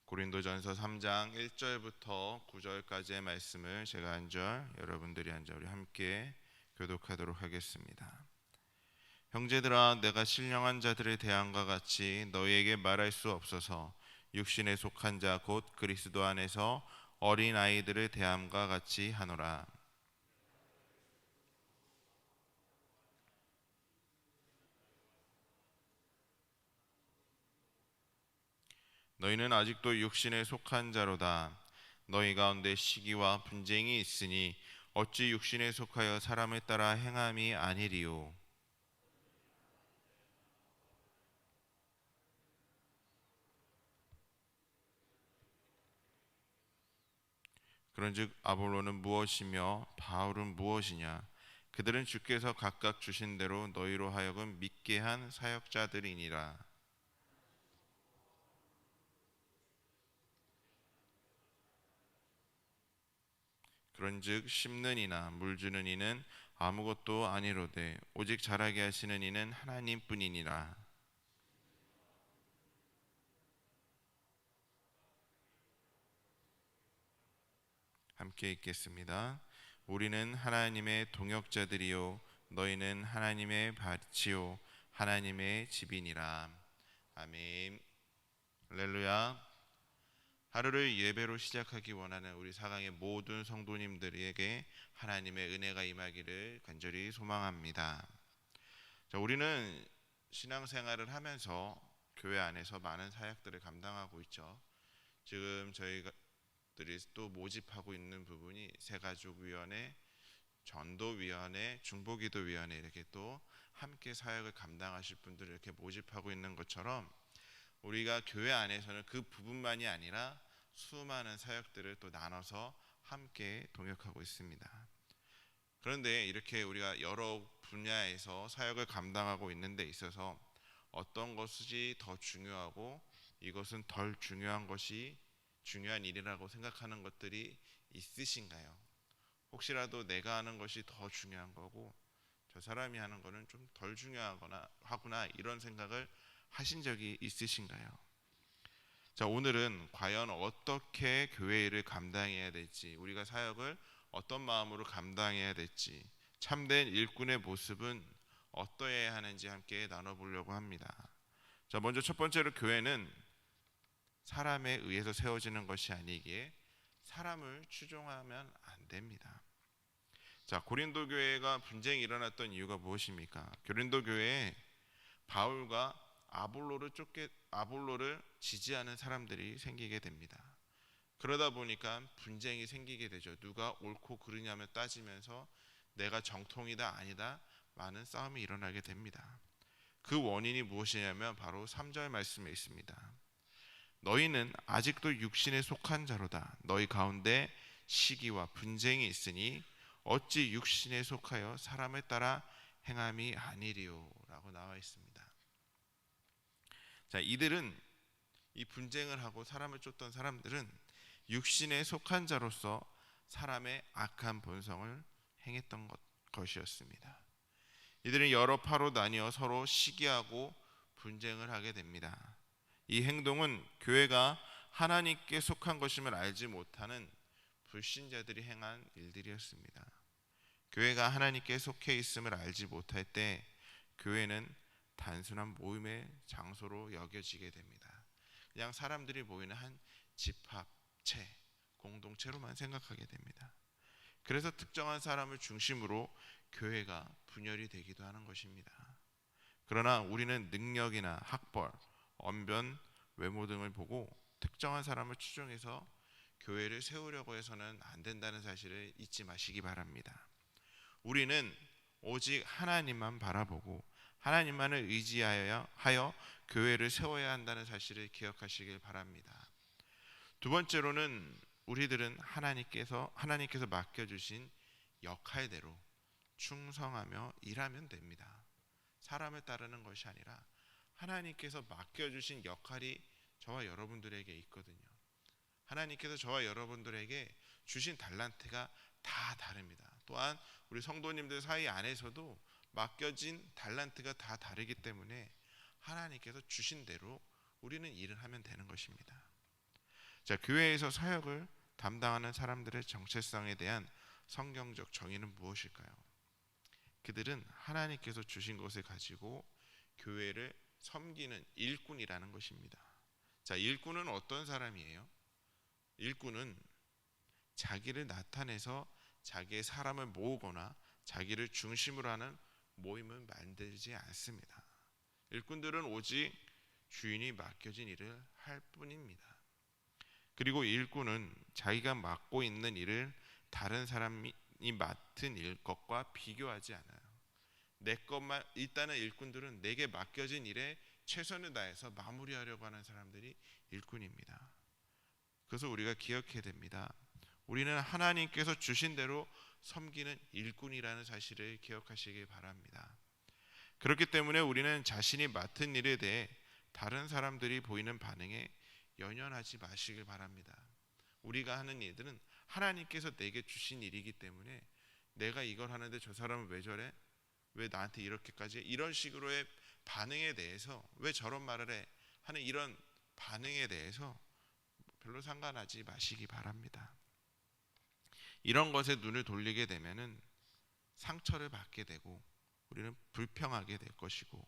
고린도전서 3장 1절부터 9절까지의 말씀을 제가 한 절, 여러분들이 한 절 우리 함께 교독하도록 하겠습니다. 형제들아, 내가 신령한 자들의 대함과 같이 너희에게 말할 수 없어서 육신에 속한 자 곧 그리스도 안에서 어린 아이들의 대함과 같이 하노라. 너희는 아직도 육신에 속한 자로다. 너희 가운데 시기와 분쟁이 있으니 어찌 육신에 속하여 사람을 따라 행함이 아니리요. 그런즉 아볼로는 무엇이며 바울은 무엇이냐? 그들은 주께서 각각 주신 대로 너희로 하여금 믿게 한 사역자들이니라. 그런즉 심는 이나 물주는 이는 아무것도 아니로되 오직 자라게 하시는 이는 하나님뿐이니라. 함께 읽겠습니다. 우리는 하나님의 동역자들이요 너희는 하나님의 밭이요 하나님의 집이니라. 아멘. 할렐루야. 하루를 예배로 시작하기 원하는 우리 사강의 모든 성도님들에게 하나님의 은혜가 임하기를 간절히 소망합니다. 자, 우리는 신앙생활을 하면서 교회 안에서 많은 사역들을 감당하고 있죠. 지금 저희들이 또 모집하고 있는 부분이 새가족위원회, 전도위원회, 중보기도위원회 이렇게 또 함께 사역을 감당하실 분들을 이렇게 모집하고 있는 것처럼 우리가 교회 안에서는 그 부분만이 아니라 수많은 사역들을 또 나눠서 함께 동역하고 있습니다. 그런데 이렇게 우리가 여러 분야에서 사역을 감당하고 있는 데 있어서 어떤 것이 더 중요하고 이것은 덜 중요한 것이 중요한 일이라고 생각하는 것들이 있으신가요? 혹시라도 내가 하는 것이 더 중요한 거고 저 사람이 하는 거는 좀 덜 중요하구나 이런 생각을 하신 적이 있으신가요? 자, 오늘은 과연 어떻게 교회 일을 감당해야 될지, 우리가 사역을 어떤 마음으로 감당해야 될지, 참된 일꾼의 모습은 어떠해야 하는지 함께 나눠보려고 합니다. 자, 먼저 첫 번째로 교회는 사람에 의해서 세워지는 것이 아니기에 사람을 추종하면 안 됩니다. 자, 고린도 교회가 분쟁이 일어났던 이유가 무엇입니까? 고린도 교회에 바울과 아볼로를 지지하는 사람들이 생기게 됩니다. 그러다 보니까 분쟁이 생기게 되죠. 누가 옳고 그르냐며 따지면서 내가 정통이다 아니다 많은 싸움이 일어나게 됩니다. 그 원인이 무엇이냐면 바로 3절 말씀에 있습니다. 너희는 아직도 육신에 속한 자로다. 너희 가운데 시기와 분쟁이 있으니 어찌 육신에 속하여 사람을 따라 행함이 아니리요 라고 나와 있습니다. 자, 이들은 이 분쟁을 하고 사람을 쫓던 사람들은 육신에 속한 자로서 사람의 악한 본성을 행했던 것이었습니다. 이들은 여러 파로 나뉘어 서로 시기하고 분쟁을 하게 됩니다. 이 행동은 교회가 하나님께 속한 것임을 알지 못하는 불신자들이 행한 일들이었습니다. 교회가 하나님께 속해 있음을 알지 못할 때 교회는 단순한 모임의 장소로 여겨지게 됩니다. 그냥 사람들이 모이는 한 집합체, 공동체로만 생각하게 됩니다. 그래서 특정한 사람을 중심으로 교회가 분열이 되기도 하는 것입니다. 그러나 우리는 능력이나 학벌, 언변, 외모 등을 보고 특정한 사람을 추종해서 교회를 세우려고 해서는 안 된다는 사실을 잊지 마시기 바랍니다. 우리는 오직 하나님만 바라보고 하나님만을 의지하여 교회를 세워야 한다는 사실을 기억하시길 바랍니다. 두 번째로는 우리들은 하나님께서 맡겨주신 역할대로 충성하며 일하면 됩니다. 사람을 따르는 것이 아니라 하나님께서 맡겨주신 역할이 저와 여러분들에게 있거든요. 하나님께서 저와 여러분들에게 주신 달란트가 다 다릅니다. 또한 우리 성도님들 사이 안에서도 맡겨진 달란트가 다 다르기 때문에 하나님께서 주신 대로 우리는 일을 하면 되는 것입니다. 자, 교회에서 사역을 담당하는 사람들의 정체성에 대한 성경적 정의는 무엇일까요? 그들은 하나님께서 주신 것을 가지고 교회를 섬기는 일꾼이라는 것입니다. 자, 일꾼은 어떤 사람이에요? 일꾼은 자기를 나타내서 자기의 사람을 모으거나 자기를 중심으로 하는 모임을 만들지 않습니다. 일꾼들은 오직 주인이 맡겨진 일을 할 뿐입니다. 그리고 일꾼은 자기가 맡고 있는 일을 다른 사람이 맡은 일 것과 비교하지 않아요. 내 것만, 일단은 일꾼들은 내게 맡겨진 일에 최선을 다해서 마무리하려고 하는 사람들이 일꾼입니다. 그래서 우리가 기억해야 됩니다. 우리는 하나님께서 주신 대로 섬기는 일꾼이라는 사실을 기억하시길 바랍니다. 그렇기 때문에 우리는 자신이 맡은 일에 대해 다른 사람들이 보이는 반응에 연연하지 마시길 바랍니다. 우리가 하는 일들은 하나님께서 내게 주신 일이기 때문에 내가 이걸 하는데 저 사람은 왜 저래? 왜 나한테 이렇게까지 해? 이런 식으로의 반응에 대해서 왜 저런 말을 해? 하는 이런 반응에 대해서 별로 상관하지 마시기 바랍니다. 이런 것에 눈을 돌리게 되면은 상처를 받게 되고 우리는 불평하게 될 것이고,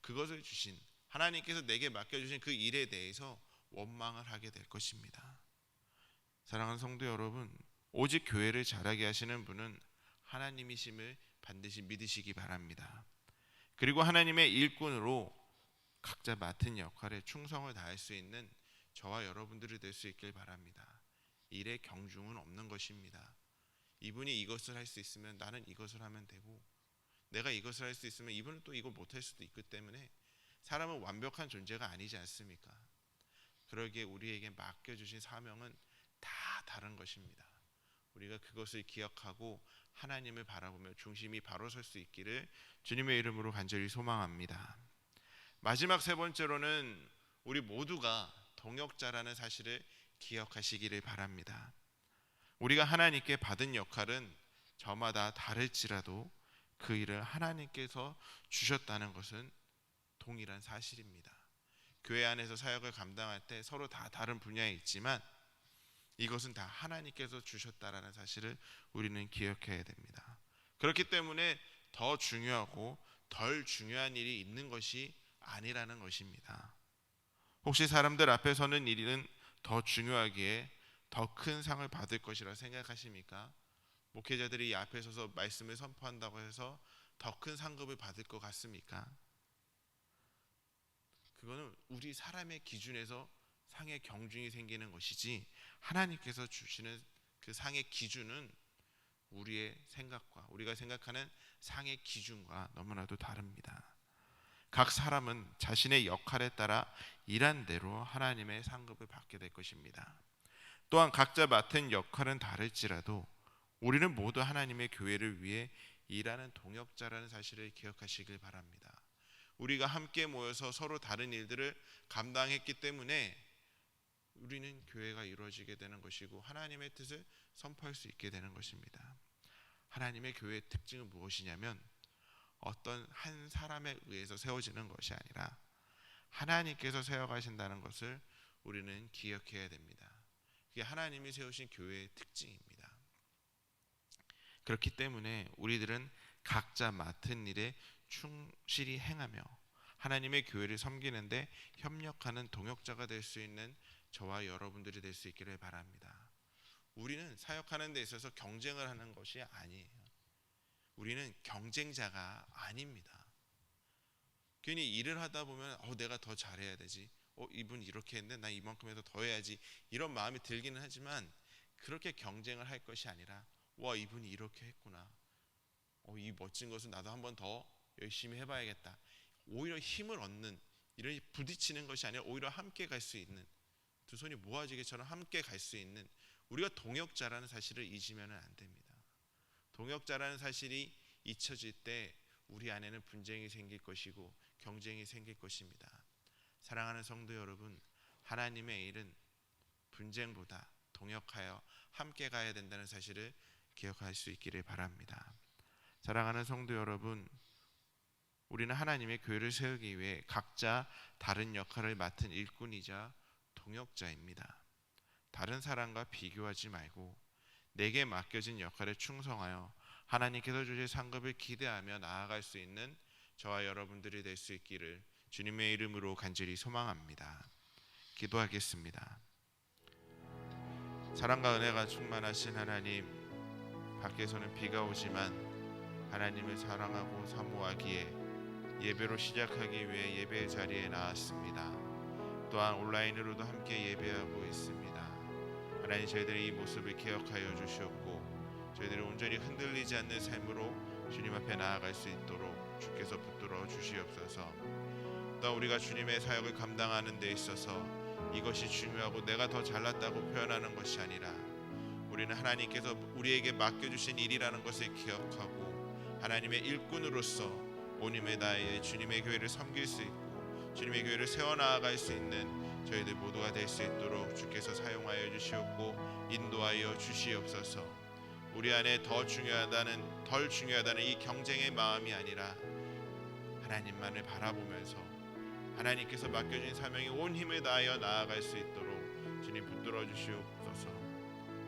그것을 주신 하나님께서 내게 맡겨주신 그 일에 대해서 원망을 하게 될 것입니다. 사랑하는 성도 여러분, 오직 교회를 잘하게 하시는 분은 하나님이심을 반드시 믿으시기 바랍니다. 그리고 하나님의 일꾼으로 각자 맡은 역할에 충성을 다할 수 있는 저와 여러분들이 될 수 있길 바랍니다. 일에 경중은 없는 것입니다. 이분이 이것을 할 수 있으면 나는 이것을 하면 되고, 내가 이것을 할 수 있으면 이분은 또 이걸 못할 수도 있기 때문에 사람은 완벽한 존재가 아니지 않습니까? 그러기에 우리에게 맡겨주신 사명은 다 다른 것입니다. 우리가 그것을 기억하고 하나님을 바라보며 중심이 바로 설 수 있기를 주님의 이름으로 간절히 소망합니다. 마지막 세 번째로는 우리 모두가 동역자라는 사실을 기억하시기를 바랍니다. 우리가 하나님께 받은 역할은 저마다 다를지라도 그 일을 하나님께서 주셨다는 것은 동일한 사실입니다. 교회 안에서 사역을 감당할 때 서로 다 다른 분야에 있지만 이것은 다 하나님께서 주셨다라는 사실을 우리는 기억해야 됩니다. 그렇기 때문에 더 중요하고 덜 중요한 일이 있는 것이 아니라는 것입니다. 혹시 사람들 앞에 서는 일은 더 중요하기에 더 큰 상을 받을 것이라 생각하십니까? 목회자들이 이 앞에 서서 말씀을 선포한다고 해서 더 큰 상급을 받을 것 같습니까? 그거는 우리 사람의 기준에서 상의 경중이 생기는 것이지, 하나님께서 주시는 그 상의 기준은 우리의 생각과 우리가 생각하는 상의 기준과 너무나도 다릅니다. 각 사람은 자신의 역할에 따라 일한 대로 하나님의 상급을 받게 될 것입니다. 또한 각자 맡은 역할은 다를지라도 우리는 모두 하나님의 교회를 위해 일하는 동역자라는 사실을 기억하시길 바랍니다. 우리가 함께 모여서 서로 다른 일들을 감당했기 때문에 우리는 교회가 이루어지게 되는 것이고 하나님의 뜻을 선포할 수 있게 되는 것입니다. 하나님의 교회의 특징은 무엇이냐면 어떤 한 사람에 의해서 세워지는 것이 아니라 하나님께서 세워가신다는 것을 우리는 기억해야 됩니다. 그게 하나님이 세우신 교회의 특징입니다. 그렇기 때문에 우리들은 각자 맡은 일에 충실히 행하며 하나님의 교회를 섬기는데 협력하는 동역자가 될 수 있는 저와 여러분들이 될 수 있기를 바랍니다. 우리는 사역하는 데 있어서 경쟁을 하는 것이 아니에요. 우리는 경쟁자가 아닙니다. 괜히 일을 하다 보면 내가 더 잘해야 되지, 이분 이렇게 했는데 나 이만큼 해서 더 해야지, 이런 마음이 들기는 하지만 그렇게 경쟁을 할 것이 아니라 와, 이분이 이렇게 했구나, 이 멋진 것을 나도 한번 더 열심히 해봐야겠다, 오히려 힘을 얻는, 이런 부딪히는 것이 아니라 오히려 함께 갈 수 있는, 두 손이 모아지기처럼 함께 갈 수 있는, 우리가 동역자라는 사실을 잊으면 안 됩니다. 동역자라는 사실이 잊혀질 때 우리 안에는 분쟁이 생길 것이고 경쟁이 생길 것입니다. 사랑하는 성도 여러분, 하나님의 일은 분쟁보다 동역하여 함께 가야 된다는 사실을 기억할 수 있기를 바랍니다. 사랑하는 성도 여러분, 우리는 하나님의 교회를 세우기 위해 각자 다른 역할을 맡은 일꾼이자 동역자입니다. 다른 사람과 비교하지 말고 내게 맡겨진 역할에 충성하여 하나님께서 주실 상급을 기대하며 나아갈 수 있는 저와 여러분들이 될 수 있기를 주님의 이름으로 간절히 소망합니다. 기도하겠습니다. 사랑과 은혜가 충만하신 하나님, 밖에서는 비가 오지만 하나님을 사랑하고 사모하기에 예배로 시작하기 위해 예배 자리에 나왔습니다. 또한 온라인으로도 함께 예배하고 있습니다. 하나님, 저희들이 이 모습을 기억하여 주시옵고 저희들이 온전히 흔들리지 않는 삶으로 주님 앞에 나아갈 수 있도록 주께서 붙들어 주시옵소서. 또 우리가 주님의 사역을 감당하는 데 있어서 이것이 중요하고 내가 더 잘났다고 표현하는 것이 아니라 우리는 하나님께서 우리에게 맡겨주신 일이라는 것을 기억하고 하나님의 일꾼으로서 온 힘을 다해 주님의 교회를 섬길 수 있고 주님의 교회를 세워나갈 수 있는 저희들 모두가 될 수 있도록 주께서 사용하여 주시옵고 인도하여 주시옵소서. 우리 안에 덜 중요하다는 이 경쟁의 마음이 아니라 하나님만을 바라보면서 하나님께서 맡겨진 사명에 온 힘을 다하여 나아갈 수 있도록 주님 붙들어 주시옵소서.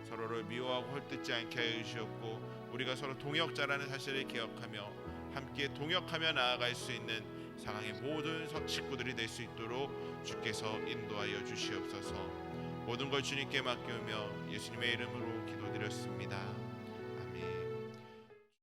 서로를 미워하고 헐뜯지 않게 하여 주시옵고 우리가 서로 동역자라는 사실을 기억하며 함께 동역하며 나아갈 수 있는 상황의 모든 식구들이 될 수 있도록 주께서 인도하여 주시옵소서. 모든 걸 주님께 맡기며 예수님의 이름으로 기도드렸습니다.